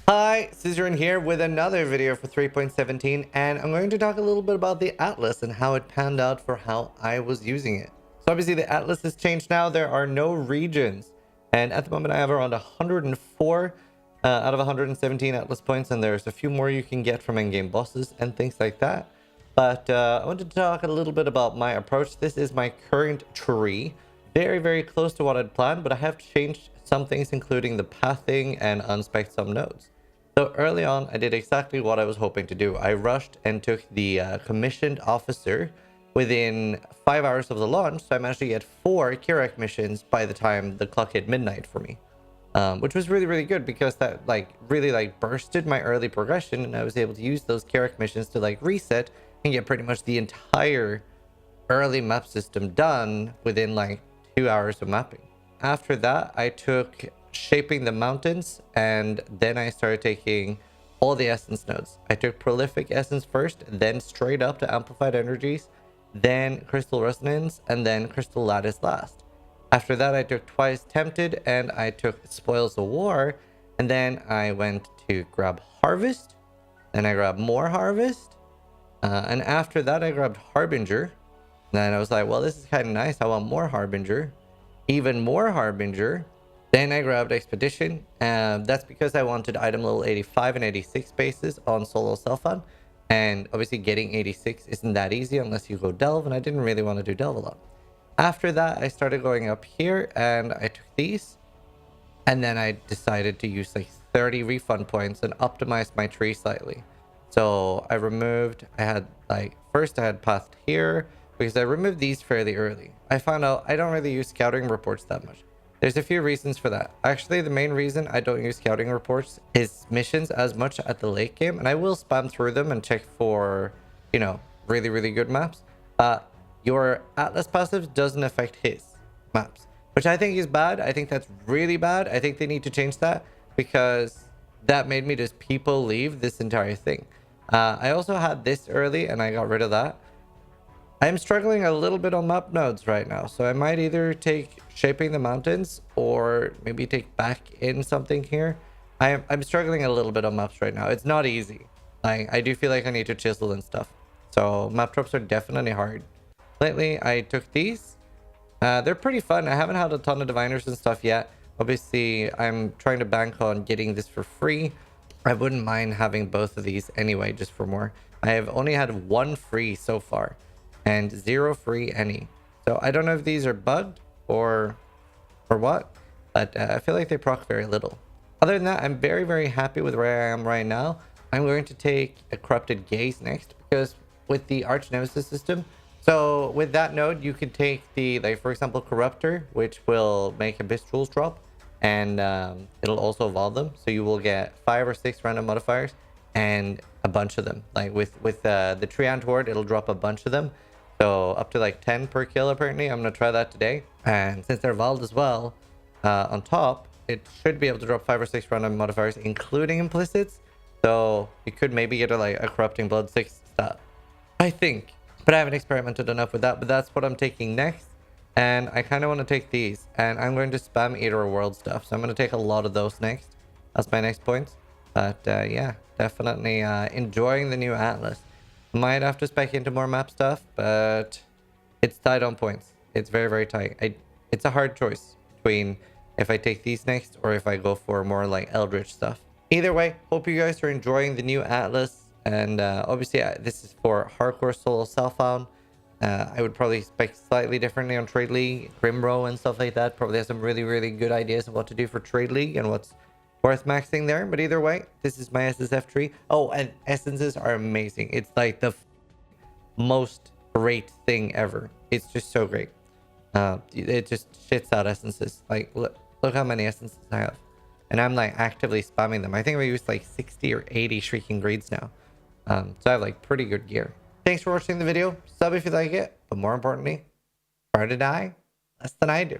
Hi, Zizaran here with another video for 3.17, and I'm going to talk a little bit about the Atlas and how it panned out for how I was using it. So obviously the Atlas has changed now. There are no regions, and at the moment I have around 104 out of 117 Atlas points, and there's a few more you can get from in-game bosses and things like that. But I wanted to talk a little bit about my approach. This is my current tree. Very close to what I'd planned, but I have changed some things, including the pathing and unspec'd some nodes. So early on, I did exactly what I was hoping to do. I rushed and took the commissioned officer within 5 hours of the launch, so I managed to get 4 Kirak missions by the time the clock hit midnight for me. Which was really good because that really bursted my early progression, and I was able to use those Kirak missions to reset and get pretty much the entire early map system done within 2 hours of mapping. After that, I took shaping the mountains, and then I started taking all the essence nodes. I took prolific essence first, then straight up to amplified energies, then crystal resonance, and then crystal lattice last. After that, I took twice tempted, and I took spoils of war, and then I went to grab harvest, then I grabbed more harvest, and after that I grabbed Harbinger. Then I was like, well, this is kind of nice, I want more Harbinger, even more Harbinger. Then I grabbed Expedition, and that's because I wanted item level 85 and 86 bases on solo self-found. And obviously getting 86 isn't that easy unless you go delve, and I didn't really want to do delve a lot. After that, I started going up here, and I took these. And then I decided to use 30 refund points and optimize my tree slightly. So I had first I had path here, because I removed these fairly early. I found out I don't really use scouting reports that much. There's a few reasons for that. Actually, the main reason I don't use scouting reports is missions as much at the late game, and I will spam through them and check for, really good maps. But your Atlas passive doesn't affect his maps, which I think is bad. I think that's really bad. I think they need to change that, because that made me just people leave this entire thing. I also had this early, and I got rid of that. I'm struggling a little bit on map nodes right now, so I might either take shaping the mountains or maybe take back in something here. I'm struggling a little bit on maps right now. It's not easy. I do feel like I need to chisel and stuff. So map drops are definitely hard. Lately, I took these. They're pretty fun. I haven't had a ton of diviners and stuff yet. Obviously, I'm trying to bank on getting this for free. I wouldn't mind having both of these anyway, just for more. I have only had 1 free so far, and 0 free any. So I don't know if these are bugged or what, but I feel like they proc very little. Other than that, I'm very happy with where I am right now. I'm going to take a corrupted gaze next, because with the arch nemesis system, so with that node you can take the for example corruptor, which will make abyss jewels drop, and it'll also evolve them, so you will get 5 or 6 random modifiers and a bunch of them. With the Treant Ward, it'll drop a bunch of them. So up to 10 per kill apparently. I'm going to try that today. And since they're evolved as well, on top, it should be able to drop 5 or 6 random modifiers, including implicits. So you could maybe get a corrupting blood 6 stat, I think. But I haven't experimented enough with that. But that's what I'm taking next. And I kind of want to take these. And I'm going to spam Eater of World stuff. So I'm going to take a lot of those next. That's my next point. But yeah, definitely enjoying the new Atlas. Might have to spec into more map stuff, but it's tight on points. It's very tight. It's a hard choice between if I take these next or if I go for more Eldritch stuff. Either way, hope you guys are enjoying the new Atlas. And obviously, this is for hardcore solo self-found. I would probably spec slightly differently on Trade League, Grimrow and stuff like that. Probably has some really good ideas of what to do for Trade League and what's worth maxing there. But either way, this is my SSF tree. Oh, and essences are amazing. It's the most great thing ever. It's just so great. It just shits out essences. Look how many essences I have, and I'm actively spamming them. I think we use 60 or 80 shrieking greeds now. So I have pretty good gear. Thanks for watching the video. Sub if you like it, but more importantly, try to die less than I do.